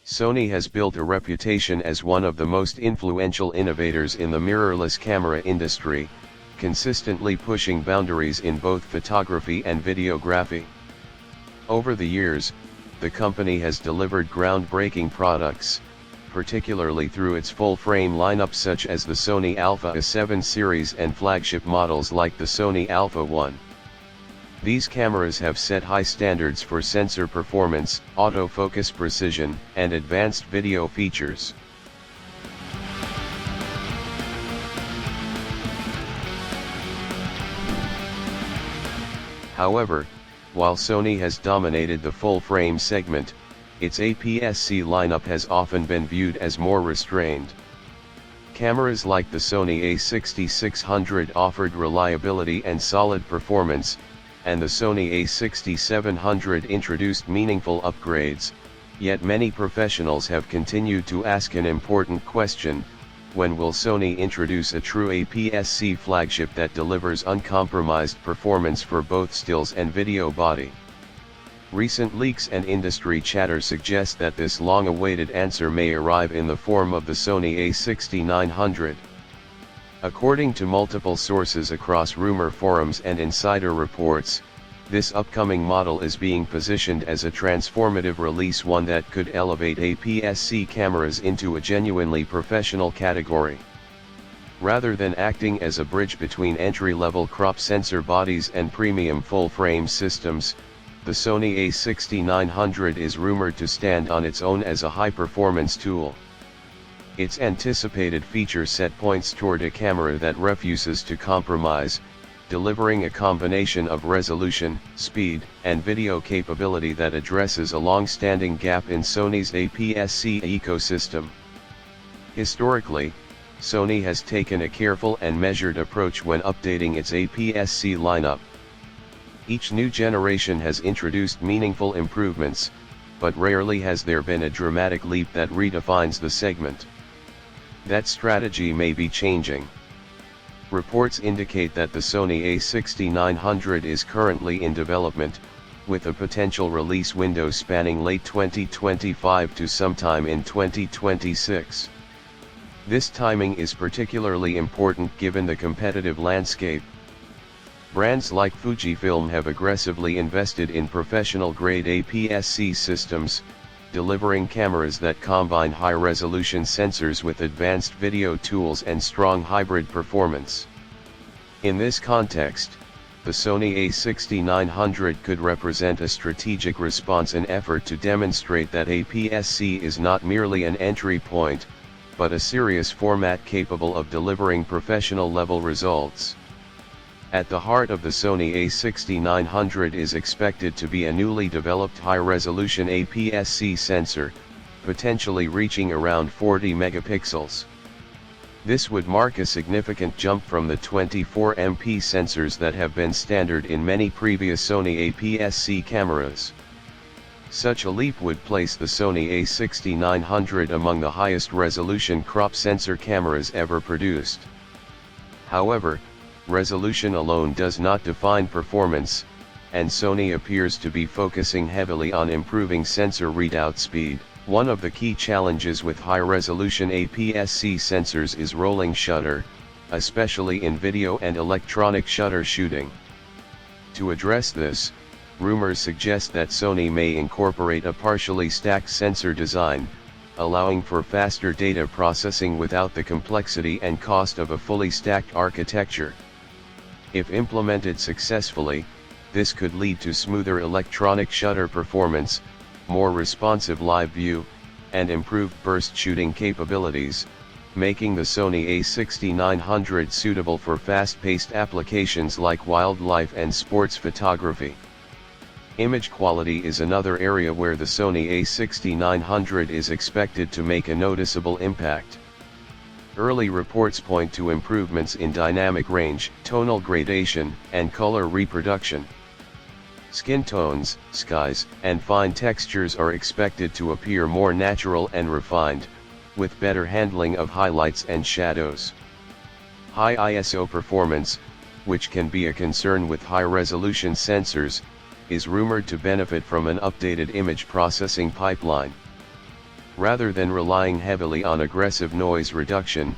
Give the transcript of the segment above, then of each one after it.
Sony has built a reputation as one of the most influential innovators in the mirrorless camera industry, consistently pushing boundaries in both photography and videography. Over the years, the company has delivered groundbreaking products, particularly through its full-frame lineup such as the Sony Alpha A7 series and flagship models like the Sony Alpha 1. These cameras have set high standards for sensor performance, autofocus precision, and advanced video features. However, while Sony has dominated the full-frame segment, its APS-C lineup has often been viewed as more restrained. Cameras like the Sony A6600 offered reliability and solid performance, and the Sony A6700 introduced meaningful upgrades, yet many professionals have continued to ask an important question: when will Sony introduce a true APS-C flagship that delivers uncompromised performance for both stills and video body? Recent leaks and industry chatter suggest that this long-awaited answer may arrive in the form of the Sony A6900. According to multiple sources across rumor forums and insider reports, this upcoming model is being positioned as a transformative release, one that could elevate APS-C cameras into a genuinely professional category. Rather than acting as a bridge between entry-level crop sensor bodies and premium full-frame systems, the Sony A6900 is rumored to stand on its own as a high-performance tool. Its anticipated feature set points toward a camera that refuses to compromise, delivering a combination of resolution, speed, and video capability that addresses a long-standing gap in Sony's APS-C ecosystem. Historically, Sony has taken a careful and measured approach when updating its APS-C lineup. Each new generation has introduced meaningful improvements, but rarely has there been a dramatic leap that redefines the segment. That strategy may be changing. Reports indicate that the Sony A6900 is currently in development, with a potential release window spanning late 2025 to sometime in 2026. This timing is particularly important given the competitive landscape. Brands like Fujifilm have aggressively invested in professional-grade APS-C systems, delivering cameras that combine high-resolution sensors with advanced video tools and strong hybrid performance. In this context, the Sony A6900 could represent a strategic response, an effort to demonstrate that APS-C is not merely an entry point, but a serious format capable of delivering professional-level results. At the heart of the Sony A6900 is expected to be a newly developed high-resolution APS-C sensor, potentially reaching around 40 megapixels. This would mark a significant jump from the 24MP sensors that have been standard in many previous Sony APS-C cameras. Such a leap would place the Sony A6900 among the highest resolution crop sensor cameras ever produced. However, resolution alone does not define performance, and Sony appears to be focusing heavily on improving sensor readout speed. One of the key challenges with high-resolution APS-C sensors is rolling shutter, especially in video and electronic shutter shooting. To address this, rumors suggest that Sony may incorporate a partially stacked sensor design, allowing for faster data processing without the complexity and cost of a fully stacked architecture. If implemented successfully, this could lead to smoother electronic shutter performance, more responsive live view, and improved burst shooting capabilities, making the Sony A6900 suitable for fast-paced applications like wildlife and sports photography. Image quality is another area where the Sony A6900 is expected to make a noticeable impact. Early reports point to improvements in dynamic range, tonal gradation, and color reproduction. Skin tones, skies, and fine textures are expected to appear more natural and refined, with better handling of highlights and shadows. High ISO performance, which can be a concern with high-resolution sensors, is rumored to benefit from an updated image processing pipeline. Rather than relying heavily on aggressive noise reduction,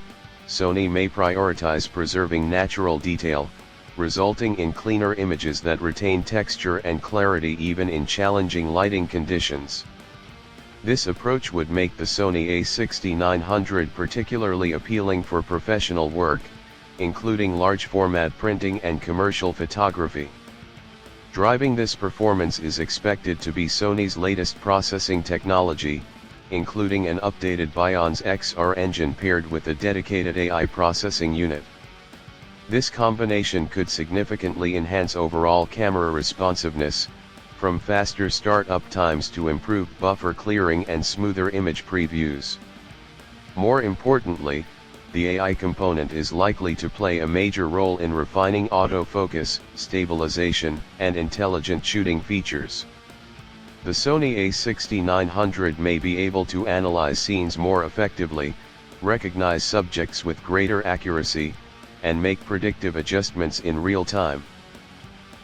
Sony may prioritize preserving natural detail, resulting in cleaner images that retain texture and clarity even in challenging lighting conditions. This approach would make the Sony A6900 particularly appealing for professional work, including large format printing and commercial photography. Driving this performance is expected to be Sony's latest processing technology, including an updated Bionz XR engine paired with a dedicated AI processing unit. This combination could significantly enhance overall camera responsiveness, from faster startup times to improved buffer clearing and smoother image previews. More importantly, the AI component is likely to play a major role in refining autofocus, stabilization, and intelligent shooting features. The Sony A6900 may be able to analyze scenes more effectively, recognize subjects with greater accuracy, and make predictive adjustments in real time.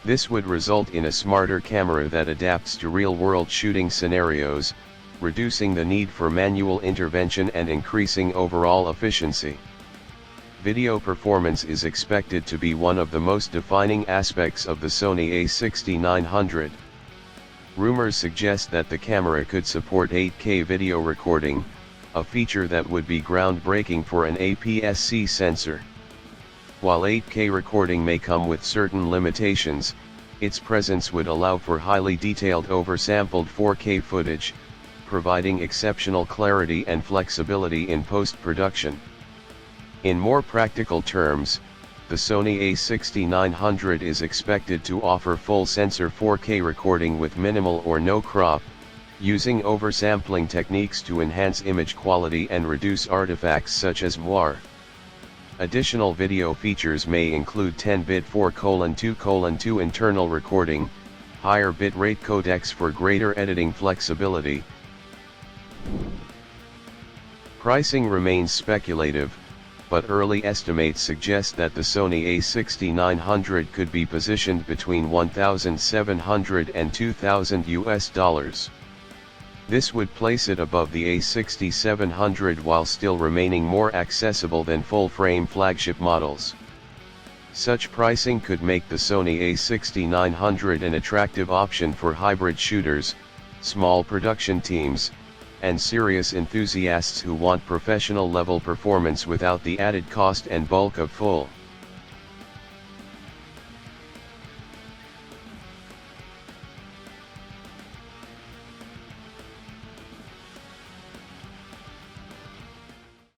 This would result in a smarter camera that adapts to real-world shooting scenarios, reducing the need for manual intervention and increasing overall efficiency. Video performance is expected to be one of the most defining aspects of the Sony A6900. Rumors suggest that the camera could support 8K video recording, a feature that would be groundbreaking for an APS-C sensor. While 8K recording may come with certain limitations, its presence would allow for highly detailed oversampled 4K footage, providing exceptional clarity and flexibility in post-production. In more practical terms, the Sony A6900 is expected to offer full sensor 4K recording with minimal or no crop, using oversampling techniques to enhance image quality and reduce artifacts such as moire. Additional video features may include 10-bit 4:2:2 internal recording, higher bitrate codecs for greater editing flexibility. Pricing remains speculative, but early estimates suggest that the Sony A6900 could be positioned between $1,700 and $2,000. This would place it above the A6700 while still remaining more accessible than full-frame flagship models. Such pricing could make the Sony A6900 an attractive option for hybrid shooters, small production teams, and serious enthusiasts who want professional-level performance without the added cost and bulk of full